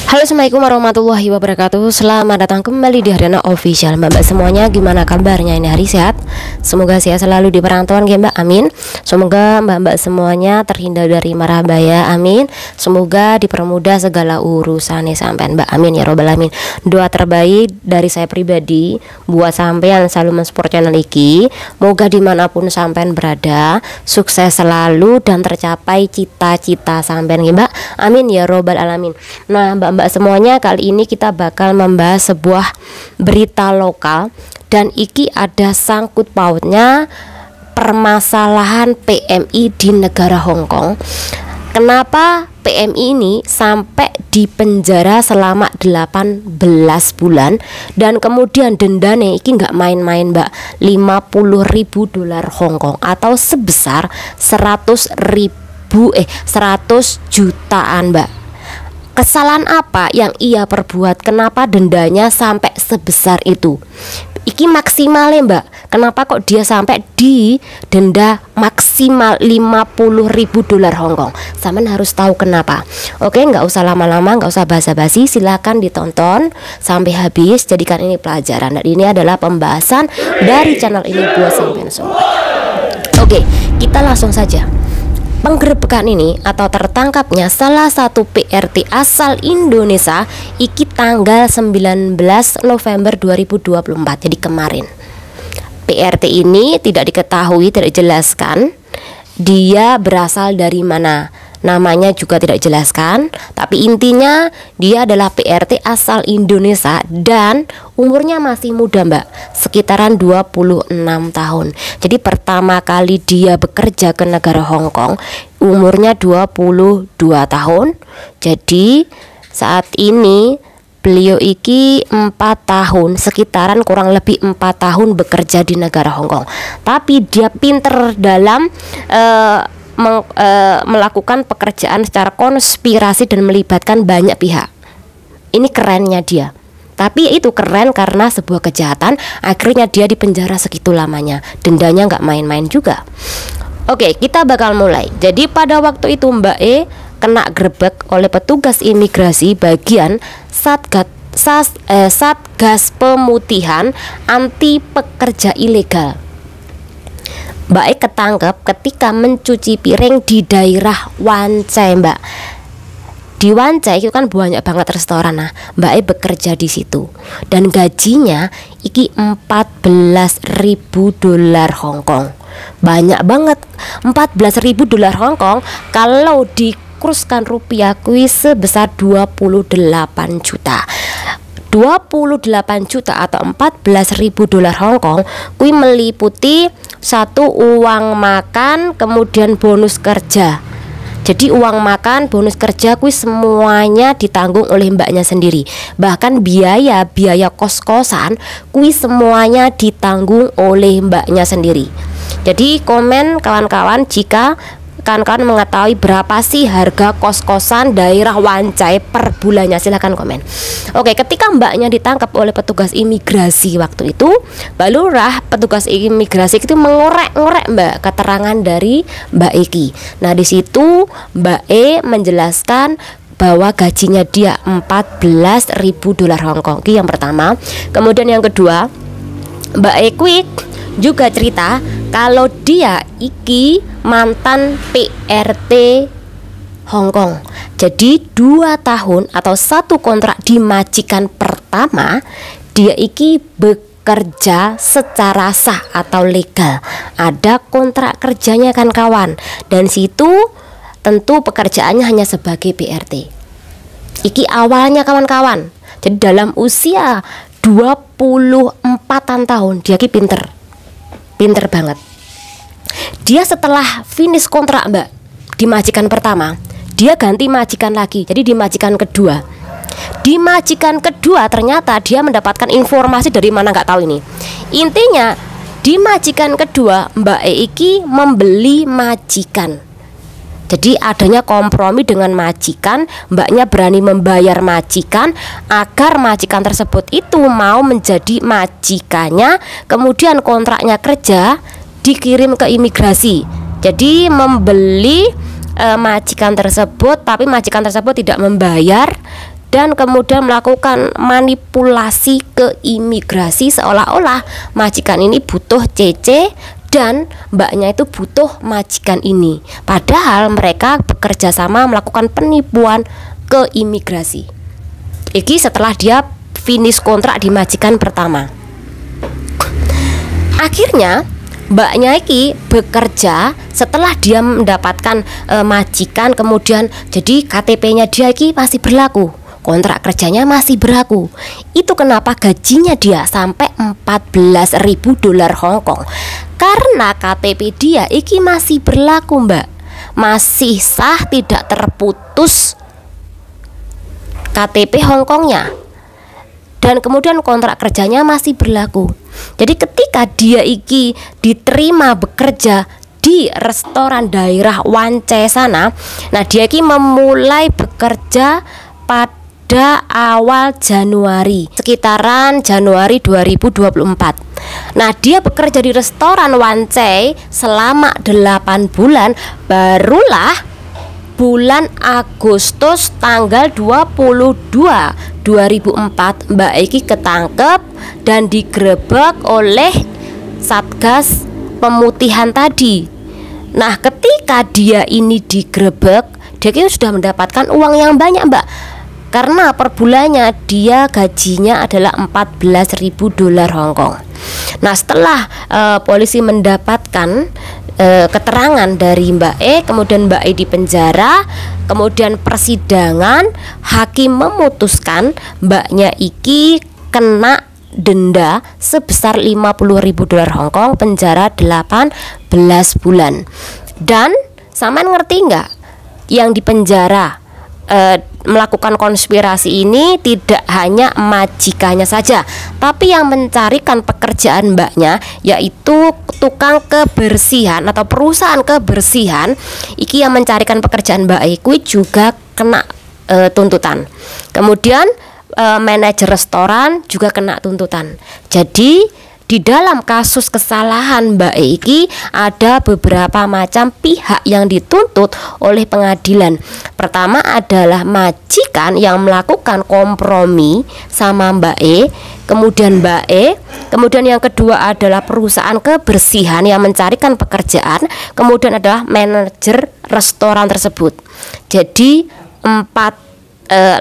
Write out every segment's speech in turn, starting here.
Halo, assalamualaikum warahmatullahi wabarakatuh. Selamat datang kembali di Hariana Official. Mbak semuanya, gimana kabarnya ini hari? Sehat? Semoga sehat selalu di perantauan ya Mbak, amin. Semoga mbak-mbak semuanya terhindar dari marah bahaya, amin. Semoga dipermudah segala urusannya sampean Mbak, amin ya robbal alamin. Doa terbaik dari saya pribadi buat sampean selalu mensupport channel iki. Moga dimanapun sampean berada, sukses selalu dan tercapai cita-cita sampean ya Mbak, amin ya robbal alamin. Nah mbak semuanya, kali ini kita bakal membahas sebuah berita lokal dan iki ada sangkut pautnya permasalahan PMI di negara Hong Kong. Kenapa PMI ini sampai di penjara selama 18 bulan dan kemudian dendanya iki nggak main-main Mbak, 50.000 dolar Hong Kong atau sebesar 100 jutaan Mbak. Kesalahan apa yang ia perbuat? Kenapa dendanya sampai sebesar itu? Iki maksimal ya Mbak. Kenapa kok dia sampai di denda maksimal 50.000 dolar Hong Kong? Saman harus tahu kenapa. Oke, nggak usah lama-lama, nggak usah basa-basi. Silakan ditonton sampai habis. Jadikan ini pelajaran. Dan ini adalah pembahasan dari channel ini buat sampean semua. Oke, kita langsung saja. Penggerebekan ini atau tertangkapnya salah satu PRT asal Indonesia iki tanggal 19 November 2024, jadi kemarin. PRT ini tidak diketahui, tidak dijelaskan dia berasal dari mana, namanya juga tidak dijelaskan, tapi intinya dia adalah PRT asal Indonesia dan umurnya masih muda Mbak, sekitaran 26 tahun. Jadi pertama kali dia bekerja ke negara Hong Kong umurnya 22 tahun. Jadi saat ini beliau iki 4 tahun, sekitaran kurang lebih 4 tahun bekerja di negara Hong Kong. Tapi dia pinter dalam melakukan pekerjaan secara konspirasi dan melibatkan banyak pihak. Ini kerennya dia. Tapi itu keren karena sebuah kejahatan akhirnya dia dipenjara segitu lamanya. Dendanya nggak main-main juga. Oke, kita bakal mulai. Jadi pada waktu itu Mbak E kena grebek oleh petugas imigrasi bagian Satgas Pemutihan Anti Pekerja Ilegal. Mbak E ketangkep ketika mencuci piring di daerah Wan Chai Mbak. Di Wan Chai itu kan banyak banget restoran. Nah, Mbak E bekerja di situ dan gajinya iki 14.000 dolar Hong Kong. Banyak banget. 14.000 dolar Hong Kong kalau dikuruskan rupiah kuis sebesar 28 juta. 28 juta atau 14.000 dolar Hong Kong kui meliputi satu uang makan, kemudian bonus kerja. Jadi uang makan, bonus kerja kui semuanya ditanggung oleh mbaknya sendiri. Bahkan biaya kos-kosan kui semuanya ditanggung oleh mbaknya sendiri. Jadi komen kawan-kawan jika kawan-kawan mengetahui berapa sih harga kos-kosan daerah Wan Chai per bulannya, silahkan komen. Oke, ketika mbaknya ditangkap oleh petugas imigrasi waktu itu, balurah petugas imigrasi itu mengorek-ngorek Mbak keterangan dari Mbak Eki. Nah di situ Mbak E menjelaskan bahwa gajinya dia 14.000 dolar Hong Kong. Yang pertama. Kemudian yang kedua, Mbak Eki juga cerita kalau dia iki mantan PRT Hong Kong. Jadi 2 tahun atau 1 kontrak di majikan pertama dia iki bekerja secara sah atau legal. Ada kontrak kerjanya kan kawan. Dan situ tentu pekerjaannya hanya sebagai PRT. Iki awalnya kawan-kawan. Jadi dalam usia 24-an tahun dia iki pinter banget. Dia setelah finish kontrak Mbak di majikan pertama, dia ganti majikan lagi. Jadi di majikan kedua. Di majikan kedua ternyata dia mendapatkan informasi dari mana nggak tahu ini. Intinya di majikan kedua Mbak Eiki membeli majikan. Jadi adanya kompromi dengan majikan, mbaknya berani membayar majikan agar majikan tersebut itu mau menjadi majikannya. Kemudian kontraknya kerja dikirim ke imigrasi. Jadi membeli majikan tersebut, tapi majikan tersebut tidak membayar dan kemudian melakukan manipulasi ke imigrasi seolah-olah majikan ini butuh CC dan mbaknya itu butuh majikan ini, padahal mereka bekerja sama melakukan penipuan ke imigrasi. Iki setelah dia finish kontrak di majikan pertama. Akhirnya mbaknya iki bekerja setelah dia mendapatkan majikan, kemudian jadi KTP-nya dia iki masih berlaku, kontrak kerjanya masih berlaku. Itu kenapa gajinya dia sampai 14.000 dolar Hong Kong, karena KTP dia iki masih berlaku, Mbak, masih sah, tidak terputus KTP Hong Kongnya, dan kemudian kontrak kerjanya masih berlaku. Jadi ketika dia iki diterima bekerja di restoran daerah Wan Chai sana, nah dia iki memulai bekerja pada awal Januari, sekitaran Januari 2024. Nah dia bekerja di restoran Wan Chai selama 8 bulan, barulah bulan Agustus tanggal 22 2004 Mbak Eki ketangkep dan digerebek oleh Satgas Pemutihan tadi. Nah ketika dia ini digerebek, dia ini sudah mendapatkan uang yang banyak, Mbak, karena per bulannya dia gajinya adalah 14.000 dolar Hong Kong. Nah setelah polisi mendapatkan keterangan dari Mbak E, kemudian Mbak E dipenjara, kemudian persidangan, hakim memutuskan mbaknya iki kena denda sebesar 50.000 dolar Hong Kong, penjara 18 bulan. Dan sampean ngerti nggak, yang dipenjara melakukan konspirasi ini tidak hanya majikannya saja, tapi yang mencarikan pekerjaan mbaknya, yaitu tukang kebersihan atau perusahaan kebersihan iki yang mencarikan pekerjaan Mbak Eki juga kena tuntutan. Kemudian manajer restoran juga kena tuntutan. Jadi di dalam kasus kesalahan Mbak Eki ada beberapa macam pihak yang dituntut oleh pengadilan. Pertama adalah majikan yang melakukan kompromi sama Mbak E, kemudian Mbak E, kemudian yang kedua adalah perusahaan kebersihan yang mencarikan pekerjaan, kemudian adalah manajer restoran tersebut. Jadi 4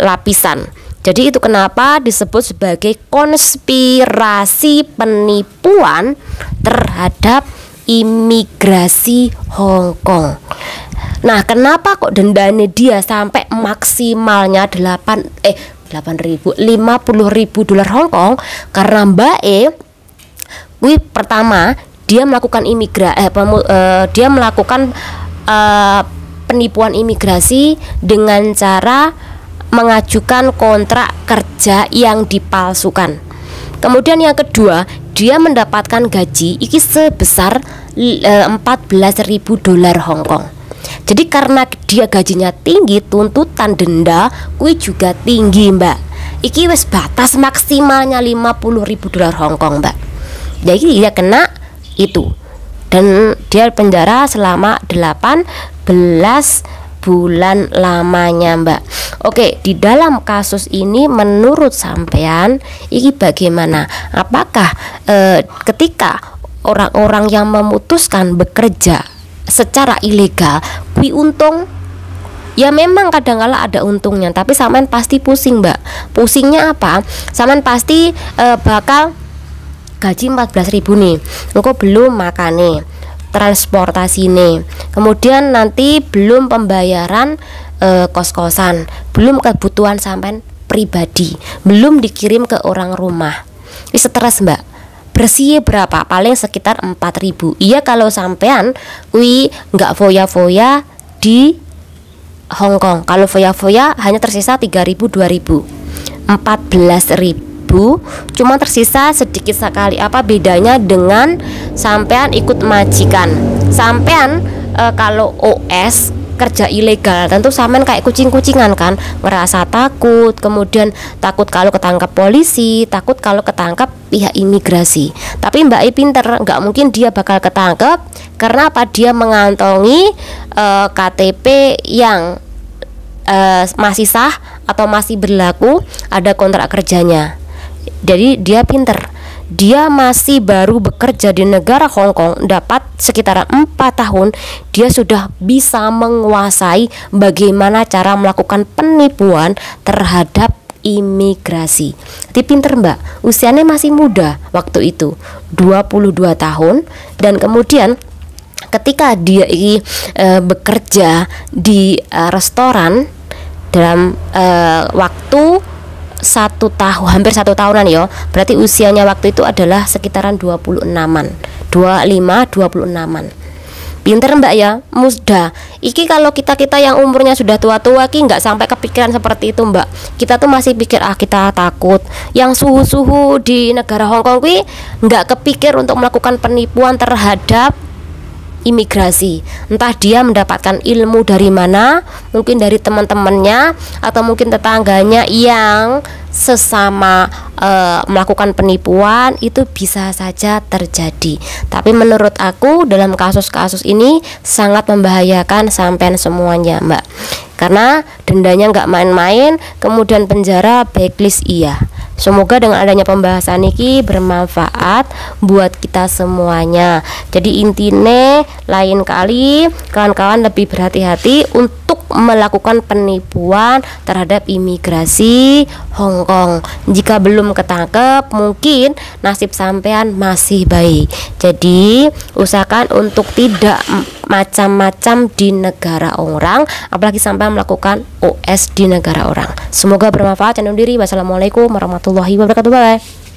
lapisan. Jadi itu kenapa disebut sebagai konspirasi penipuan terhadap imigrasi Hong Kong. Nah, kenapa kok dendanya dia sampai maksimalnya 50.000 dolar Hong Kong? Karena Mbak E, pertama dia melakukan dia melakukan penipuan imigrasi dengan cara mengajukan kontrak kerja yang dipalsukan. Kemudian yang kedua, dia mendapatkan gaji iki sebesar 14.000 dolar Hong Kong. Jadi karena dia gajinya tinggi, tuntutan denda kui juga tinggi, Mbak. Iki wis batas maksimalnya 50.000 dolar Hong Kong, Mbak. Jadi dia kena itu. Dan dia penjara selama 18 bulan lamanya, Mbak. Oke, di dalam kasus ini menurut sampean ini bagaimana? Apakah ketika orang-orang yang memutuskan bekerja secara ilegal kui untung? Ya memang kadang-kala ada untungnya, tapi sampean pasti pusing, Mbak. Pusingnya apa? Sampean pasti bakal gaji 14.000 nih, engko belum makane, transportasi nih, kemudian nanti belum pembayaran kos-kosan, belum kebutuhan sampean pribadi, belum dikirim ke orang rumah. Ini stres, Mbak. Bersih berapa? Paling sekitar 4.000. Iya kalau sampean kui nggak foya-foya di Hong Kong. Kalau foya-foya hanya tersisa 3.000 2.000. 14.000 cuma tersisa sedikit sekali. Apa bedanya dengan sampean ikut majikan? Sampean kalau OS kerja ilegal tentu sampean kayak kucing-kucingan kan, ngerasa takut, kemudian takut kalau ketangkap polisi, takut kalau ketangkap pihak imigrasi. Tapi Mbak I pinter, nggak mungkin dia bakal ketangkep karena apa? Dia mengantongi KTP yang masih sah atau masih berlaku, ada kontrak kerjanya. Jadi dia pinter, dia masih baru bekerja di negara Hong Kong, dapat sekitaran 4 tahun, dia sudah bisa menguasai bagaimana cara melakukan penipuan terhadap imigrasi. Jadi pinter Mbak, usianya masih muda waktu itu, 22 tahun. Dan kemudian ketika dia bekerja di restoran dalam waktu 1 tahun, hampir 1 tahunan ya. Berarti usianya waktu itu adalah sekitaran 26-an, 26-an. Pinter Mbak ya, muda. Iki kalau kita yang umurnya sudah tua-tua ki nggak sampai kepikiran seperti itu Mbak. Kita tuh masih pikir kita takut. Yang suhu-suhu di negara Hong Kong ki nggak kepikir untuk melakukan penipuan terhadap imigrasi. Entah dia mendapatkan ilmu dari mana, mungkin dari teman-temannya atau mungkin tetangganya yang sesama melakukan penipuan, itu bisa saja terjadi. Tapi menurut aku dalam kasus-kasus ini sangat membahayakan sampean semuanya Mbak, karena dendanya nggak main-main, kemudian penjara, blacklist iya. Semoga dengan adanya pembahasan ini bermanfaat buat kita semuanya. Jadi intinya lain kali kawan-kawan lebih berhati-hati untuk melakukan penipuan terhadap imigrasi Hong Kong. Jika belum ketangkep, mungkin nasib sampean masih baik. Jadi usahakan untuk tidak macam-macam di negara orang, apalagi sampai melakukan OS di negara orang. Semoga bermanfaat. Jangan diri. Wassalamualaikum warahmatullahi wabarakatuh. Bye.